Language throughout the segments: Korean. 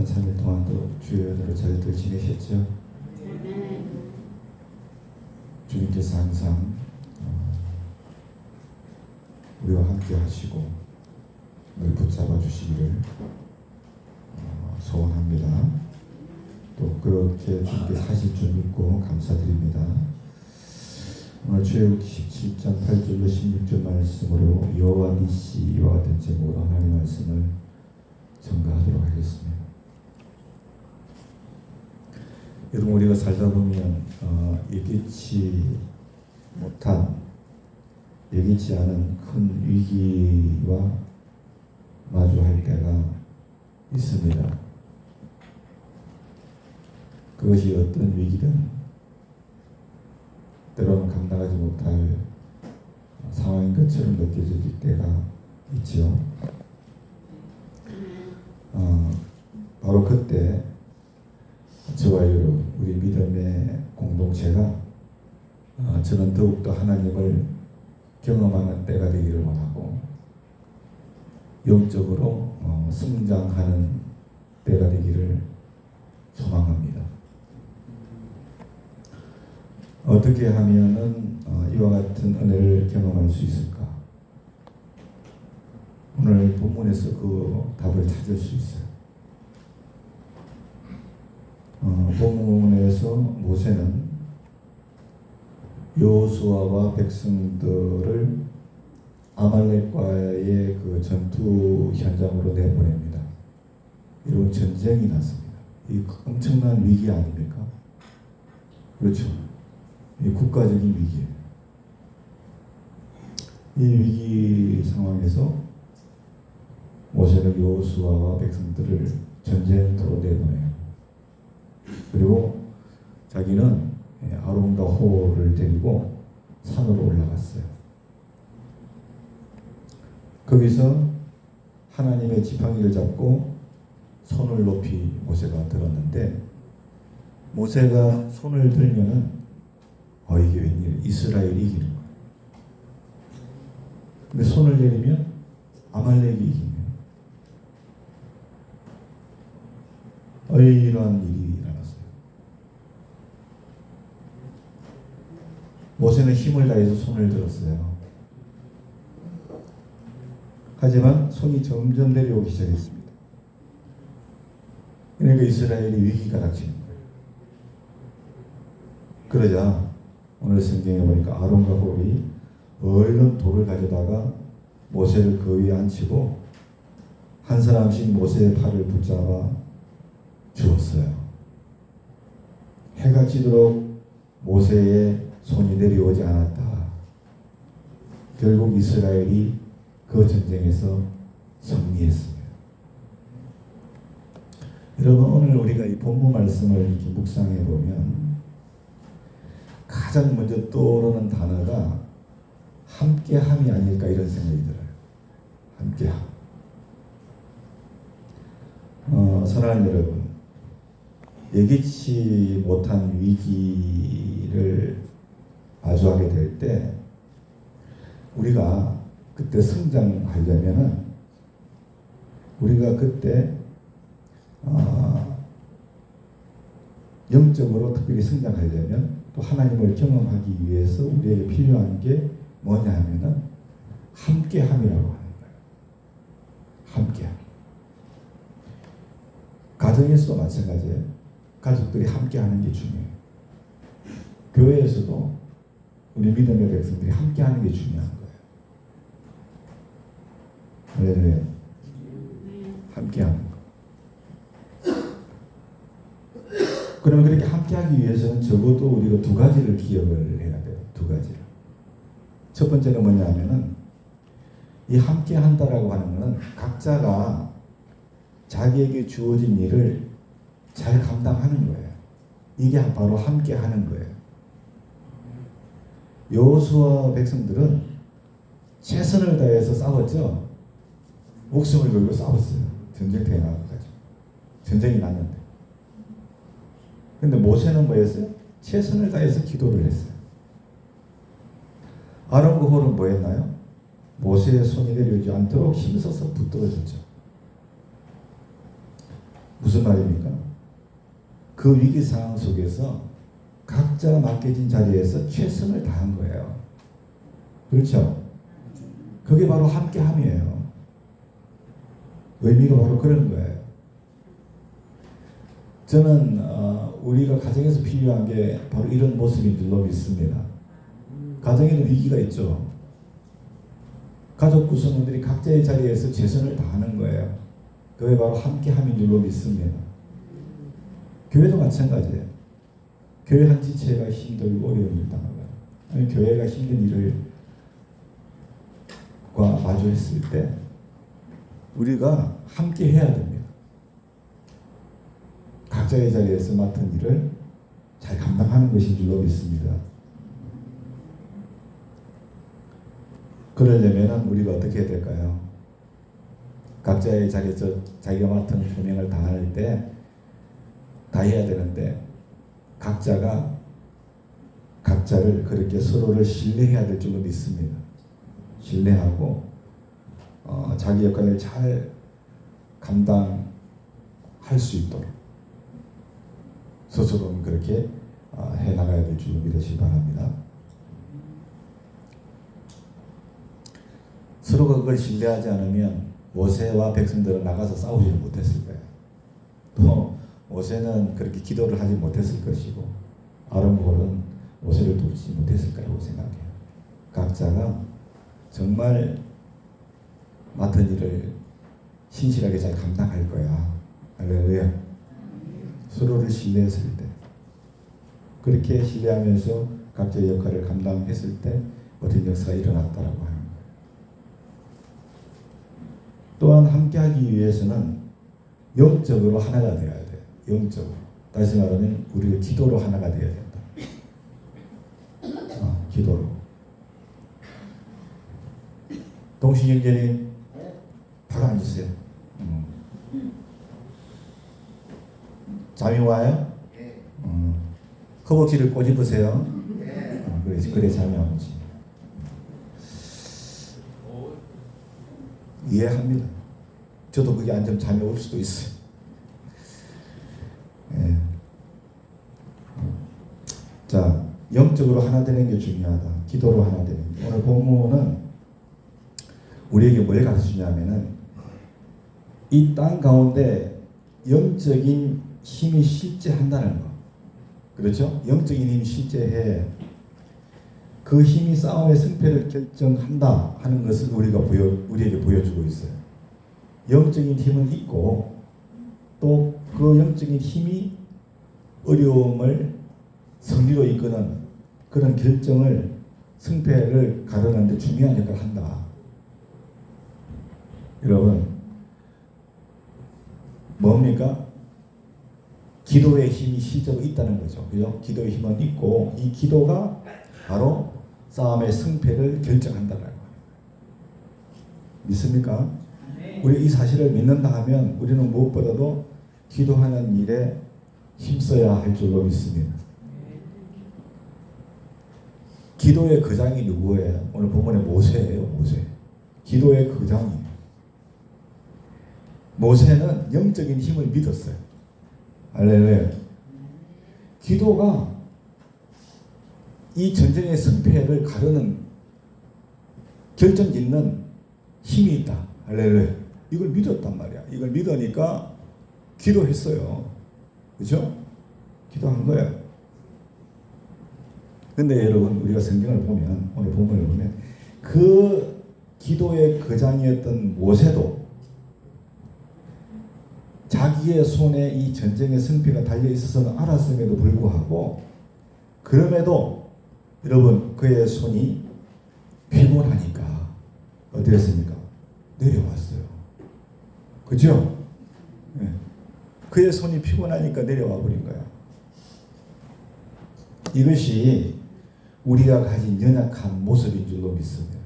지난 3일 동안도 주의 은혜로 저희들 지내셨죠? 주님께서 항상 우리와 함께 하시고 늘 붙잡아 주시기를 소원합니다. 또 그렇게 주님께서 하실 줄 믿고 감사드립니다. 오늘 출애굽기 17장 8절로 16절 말씀으로 여호와 니시 이와 같은 제목으로 하나님의 말씀을 전가하도록 하겠습니다. 여러분, 우리가 살다 보면 예기치 못한, 예기치 않은 큰 위기와 마주할 때가 있습니다. 그것이 어떤 위기든 때로는 감당하지 못할 상황인 것처럼 느껴질 때가 있죠. 바로 그때 저와 여러분, 우리 믿음의 공동체가 저는 더욱더 하나님을 경험하는 때가 되기를 원하고 영적으로 성장하는 때가 되기를 소망합니다. 어떻게 하면은 이와 같은 은혜를 경험할 수 있을까? 오늘 본문에서 그 답을 찾을 수 있어요. 본문에서 모세는 여호수아와 백성들을 아말렉과의 그 전투 현장으로 내보냅니다. 이런 전쟁이 났습니다. 이 엄청난 위기 아닙니까? 그렇죠. 이 국가적인 위기예요. 이 위기 상황에서 모세는 여호수아와 백성들을 전쟁터로 내보내요. 그리고 자기는 아론과 호를 데리고 산으로 올라갔어요. 거기서 하나님의 지팡이를 잡고 손을 높이 모세가 들었는데, 모세가 손을 들면은 이게 웬일, 이스라엘이 이기는 거예요. 근데 손을 내리면 아말렉이 이기네요. 이러한 일이 일어났어요. 모세는 힘을 다해서 손을 들었어요. 하지만 손이 점점 내려오기 시작했습니다. 그러니까 이스라엘이 위기가 닥치는 거예요. 그러자 오늘 성경에 보니까 아론과 홀이 얼른 돌을 가져다가 모세를 그 위에 앉히고 한 사람씩 모세의 팔을 붙잡아 주었어요. 해가 지도록 모세의 손이 내려오지 않았다. 결국 이스라엘이 그 전쟁에서 승리했습니다. 여러분, 오늘 우리가 이 본문 말씀을 이렇게 묵상해 보면 가장 먼저 떠오르는 단어가 함께함이 아닐까, 이런 생각이 들어요. 함께함. 사랑하는 여러분, 예기치 못한 위기를 마주하게 될 때 우리가 그때 성장하려면은, 우리가 그때 영적으로 특별히 성장하려면, 또 하나님을 경험하기 위해서 우리에게 필요한 게 뭐냐 하면은 함께함이라고 하는 거예요. 함께함. 가정에서도 마찬가지예요. 가족들이 함께하는 게 중요해요. 교회에서도 우리 믿음의 백성들이 함께하는 게 중요한 거예요. 왜? 함께하는 거. 그러면 그렇게 함께하기 위해서는 적어도 우리가 두 가지를 기억을 해야 돼요. 두 가지를. 첫 번째는 뭐냐 하면은, 이 함께한다라고 하는 것은 각자가 자기에게 주어진 일을 잘 감당하는 거예요. 이게 바로 함께하는 거예요. 여호수아 백성들은 최선을 다해서 싸웠죠. 목숨을 걸고 싸웠어요. 전쟁터에 나가가지고. 전쟁이 났는데. 근데 모세는 뭐였어요? 최선을 다해서 기도를 했어요. 아론과 홀은 뭐 했나요? 모세의 손이 내려오지 않도록 힘써서 붙들어줬죠. 무슨 말입니까? 그 위기 상황 속에서 각자 맡겨진 자리에서 최선을 다한 거예요. 그렇죠? 그게 바로 함께함이에요. 의미가 바로 그런 거예요. 저는 우리가 가정에서 필요한 게 바로 이런 모습인 줄로 믿습니다. 가정에는 위기가 있죠. 가족 구성원들이 각자의 자리에서 최선을 다하는 거예요. 그게 바로 함께함인 줄로 믿습니다. 교회도 마찬가지예요. 교회 한 지체가 힘들고 어려움을 당하거나 아니면 교회가 힘든 일을 마주했을 때 우리가 함께 해야 됩니다. 각자의 자리에서 맡은 일을 잘 감당하는 것인 줄로 믿습니다. 그러려면 우리가 어떻게 해야 될까요? 각자의 자리에서 자기가 맡은 소명을 다할 때 다 해야 되는데 각자가 각자를 그렇게 서로를 신뢰해야 될 줄로 믿습니다. 신뢰하고 자기 역할을 잘 감당할 수 있도록 스스로는 그렇게 해나가야 될 줄로 믿으시기 바랍니다. 서로가 그걸 신뢰하지 않으면 모세와 백성들은 나가서 싸우지를 못했을 거예요. 또 모세는 그렇게 기도를 하지 못했을 것이고 아론은 모세를 돕지 못했을 거라고 생각해요. 각자가 정말 맡은 일을 신실하게 잘 감당할 거야. 할렐루야. 서로를 신뢰했을 때 그렇게 신뢰하면서 각자의 역할을 감당했을 때 어떤 역사가 일어났다라고 하는 거예요. 또한 함께하기 위해서는 영적으로 하나가 되어야 돼요. 영적으로. 다시 말하면 우리가 기도로 하나가 되어야 된다. 기도로. 동신 형제님 바로 앉으세요. 잠이 와요? 허벅지를 꼬집으세요. 그래 잠이 안 오지. 이해합니다. 저도 그게 앉으면 잠이 올 수도 있어요. 예. 자, 영적으로 하나 되는 게 중요하다. 기도로 하나 되는 게. 오늘 본문은 우리에게 뭘 가르치냐면은 이 땅 가운데 영적인 힘이 실제한다는 거. 그렇죠? 영적인 힘이 실제해. 그 힘이 싸움의 승패를 결정한다 하는 것을 우리에게 보여주고 있어요. 영적인 힘은 있고 또 그 영적인 힘이 어려움을 승리로 이끄는 그런 결정을 승패를 가르는 데 중요한 역할을 한다. 여러분 뭡니까? 기도의 힘이 실제로 있다는 거죠. 그죠? 기도의 힘은 있고 이 기도가 바로 싸움의 승패를 결정한다라고 합니다. 믿습니까? 우리 이 사실을 믿는다 하면 우리는 무엇보다도 기도하는 일에 힘써야 할 줄로 믿습니다. 기도의 거장이 누구예요? 오늘 본문에 모세예요. 모세. 기도의 거장이에요. 모세는 영적인 힘을 믿었어요. 할렐루야. 기도가 이 전쟁의 승패를 가르는 결정짓는 힘이 있다. 할렐루야. 이걸 믿었단 말이야. 이걸 믿으니까 기도했어요. 그렇죠? 기도한 거예요. 근데 여러분 우리가 성경을 보면 오늘 본문을 보면 그 기도의 거장이었던 모세도 자기의 손에 이 전쟁의 승패가 달려 있어서는 알았음에도 불구하고 그럼에도 여러분 그의 손이 피곤하니까 어땠습니까? 내려왔어요. 그죠? 네. 그의 손이 피곤하니까 내려와 버린 거야. 이것이 우리가 가진 연약한 모습인 줄로 믿습니다.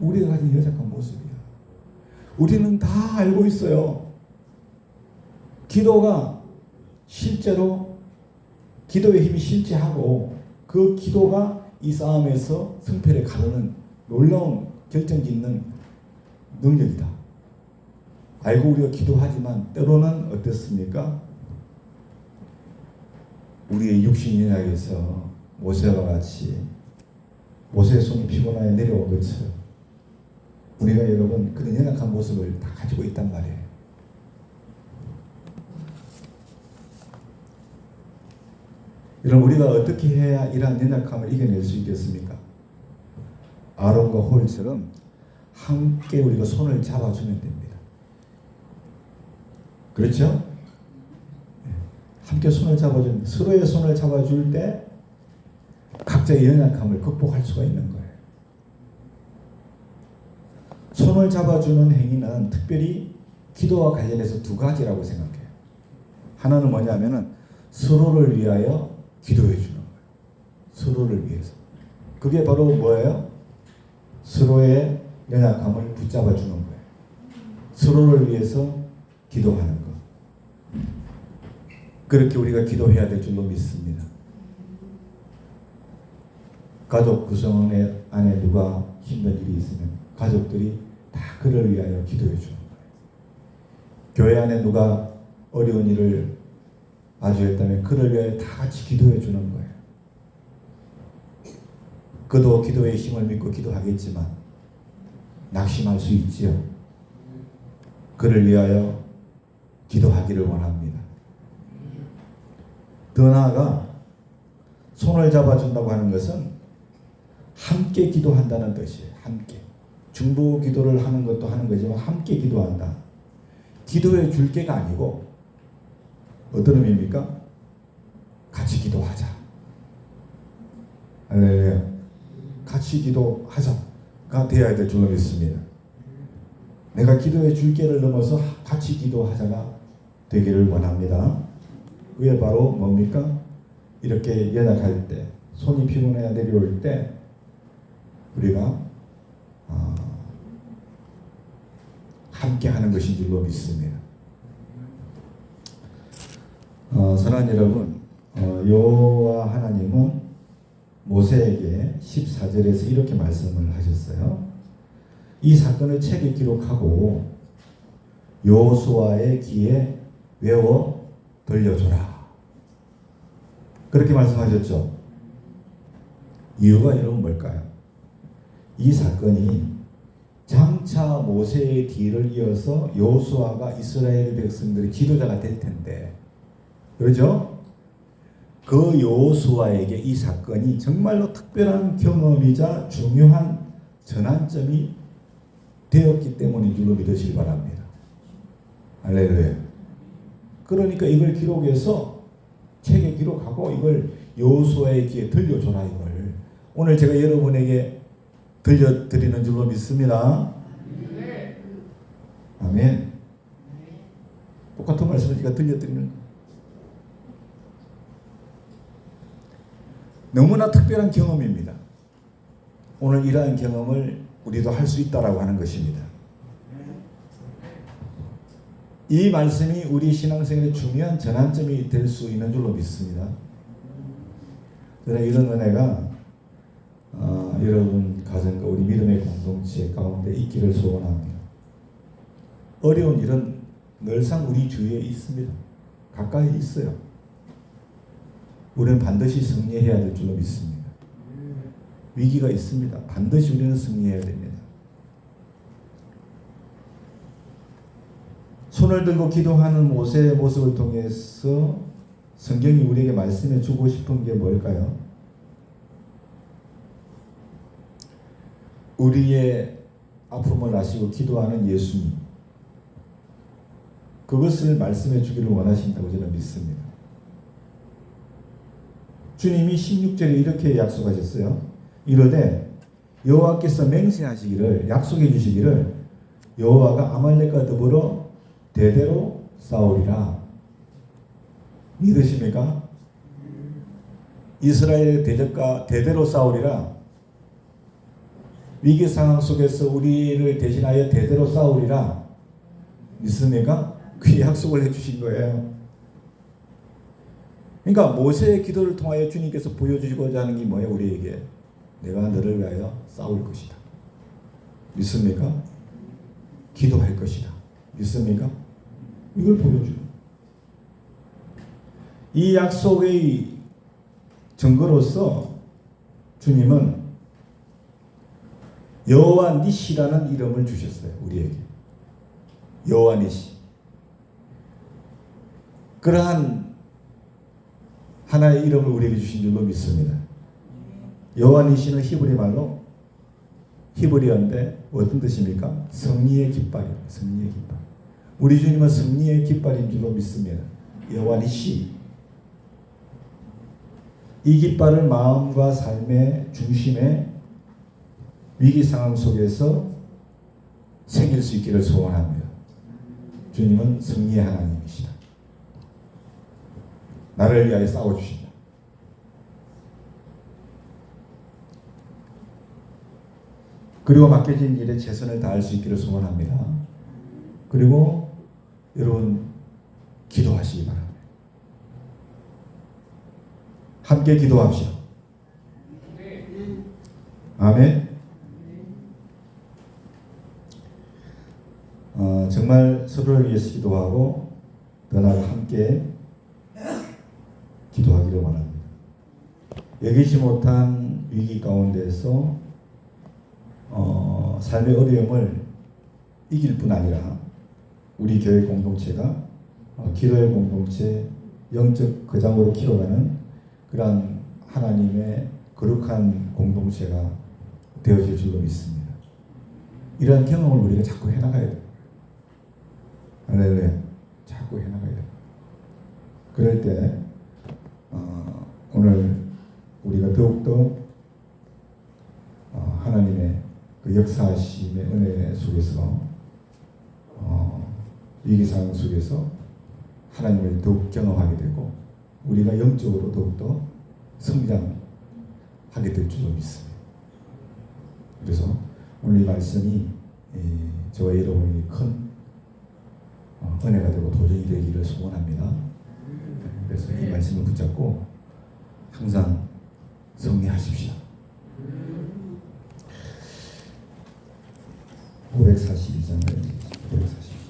우리가 가진 연약한 모습이야. 우리는 다 알고 있어요. 기도가 실제로 기도의 힘이 실제하고 그 기도가 이 싸움에서 승패를 가르는 놀라운 결정짓는 능력이다. 알고 우리가 기도하지만 때로는 어떻습니까? 우리의 육신 연약에서 모세와 같이 모세의 손이 피곤하여 내려온 것처럼 우리가 여러분 그런 연약한 모습을 다 가지고 있단 말이에요. 여러분 우리가 어떻게 해야 이러한 연약함을 이겨낼 수 있겠습니까? 아론과 홀처럼 함께 우리가 손을 잡아주면 됩니다. 그렇죠? 함께 손을 잡아주면 서로의 손을 잡아줄 때 각자의 연약함을 극복할 수가 있는 거예요. 손을 잡아주는 행위는 특별히 기도와 관련해서 두 가지라고 생각해요. 하나는 뭐냐면은 서로를 위하여 기도해 주는 거예요. 서로를 위해서. 그게 바로 뭐예요? 서로의 연약함을 붙잡아 주는 거예요. 서로를 위해서 기도하는 것. 그렇게 우리가 기도해야 될 줄로 믿습니다. 가족 구성 안에 누가 힘든 일이 있으면 가족들이 다 그를 위하여 기도해 주는 거예요. 교회 안에 누가 어려운 일을 마주했다면 그를 위하여 다 같이 기도해 주는 거예요. 그도 기도의 힘을 믿고 기도하겠지만 낙심할 수 있지요. 그를 위하여 기도하기를 원합니다. 더 나아가 손을 잡아준다고 하는 것은 함께 기도한다는 뜻이에요. 함께. 중보 기도를 하는 것도 하는 거지만 함께 기도한다. 기도해 줄 게가 아니고 어떤 의미입니까? 같이 기도하자. 할렐루야. 같이 기도하자가 되어야 될 줄로 믿습니다. 내가 기도해 줄 게를 넘어서 같이 기도하자가 되기를 원합니다. 그게 바로 뭡니까? 이렇게 연약할 때, 손이 피곤해야 내려올 때 우리가 함께 하는 것인 줄로 믿습니다. 사랑하는 여러분, 여호와 하나님은 모세에게 14절에서 이렇게 말씀을 하셨어요. 이 사건을 책에 기록하고 여호수아의 귀에 외워 들려줘라. 그렇게 말씀하셨죠. 이유가 여러분 뭘까요? 이 사건이 장차 모세의 뒤를 이어서 여호수아가 이스라엘 백성들의 지도자가 될 텐데, 그렇죠? 그 여호수아에게 이 사건이 정말로 특별한 경험이자 중요한 전환점이 되었기 때문인 줄로 믿으시기 바랍니다. 할렐루야. 그러니까 이걸 기록해서 책에 기록하고 이걸 여호수아의 귀에 들려줘라. 이걸 오늘 제가 여러분에게 들려드리는 줄로 믿습니다. 아멘. 똑같은 말씀을 제가 들려드리는 거예요. 너무나 특별한 경험입니다. 오늘 이러한 경험을 우리도 할 수 있다라고 하는 것입니다. 이 말씀이 우리 신앙생활의 중요한 전환점이 될 수 있는 줄로 믿습니다. 저는 이런 은혜가 여러분 가정과 우리 믿음의 공동체 가운데 있기를 소원합니다. 어려운 일은 늘상 우리 주위에 있습니다. 가까이 있어요. 우리는 반드시 승리해야 될 줄로 믿습니다. 위기가 있습니다. 반드시 우리는 승리해야 됩니다. 손을 들고 기도하는 모세의 모습을 통해서 성경이 우리에게 말씀해 주고 싶은 게 뭘까요? 우리의 아픔을 아시고 기도하는 예수님, 그것을 말씀해 주기를 원하신다고 저는 믿습니다. 주님이 16절에 이렇게 약속하셨어요. 이르되 여호와께서 맹세하시기를, 약속해 주시기를, 여호와가 아말렉과 더불어 대대로 싸우리라. 믿으십니까? 이스라엘 대적과 대대로 싸우리라. 위기 상황 속에서 우리를 대신하여 대대로 싸우리라. 믿습니까? 그 약속을 해주신 거예요. 그러니까 모세의 기도를 통하여 주님께서 보여주시고자 하는 게 뭐예요? 우리에게 내가 너를 위하여 싸울 것이다. 믿습니까? 기도할 것이다. 믿습니까? 이걸 보여줘요. 이 약속의 증거로서 주님은 여호와 니시라는 이름을 주셨어요. 우리에게. 여호와 니시. 그러한 하나의 이름을 우리에게 주신 줄로 믿습니다. 여호와 니시는 히브리 말로 히브리어인데 어떤 뜻입니까? 승리의 깃발이에요. 승리의 깃발. 우리 주님은 승리의 깃발인 줄로 믿습니다. 여호와 니시. 이 깃발을 마음과 삶의 중심에 위기 상황 속에서 새길 수 있기를 소원합니다. 주님은 승리의 하나님이시다. 나를 위하여 싸워주신다. 그리고 맡겨진 일에 최선을 다할 수 있기를 소원합니다. 그리고 여러분 기도하시기 바랍니다. 함께 기도합시다. 아멘. 정말 서로를 위해서 기도하고 더 나아가 함께 기도하기를 원합니다. 여기지 못한 위기 가운데서 삶의 어려움을 이길 뿐 아니라 우리 교회 공동체가 기도의 공동체, 영적 거장으로 키워가는 그러한 하나님의 거룩한 공동체가 되어질 줄로 믿습니다. 이러한 경험을 우리가 자꾸 해나가야 돼요. 할렐루야. 자꾸 해나가야 돼요. 그럴 때 오늘 우리가 더욱더 하나님의 그 역사하심의 은혜 속에서 위기상황 속에서 하나님을 더욱 경험하게 되고 우리가 영적으로 더욱더 성장하게 될 줄로 믿습니다. 그래서 오늘 이 말씀이 저와 여러분이 큰 은혜가 되고 도전이 되기를 소원합니다. 그래서 이 말씀을 붙잡고 항상 승리하십시오. 542장 540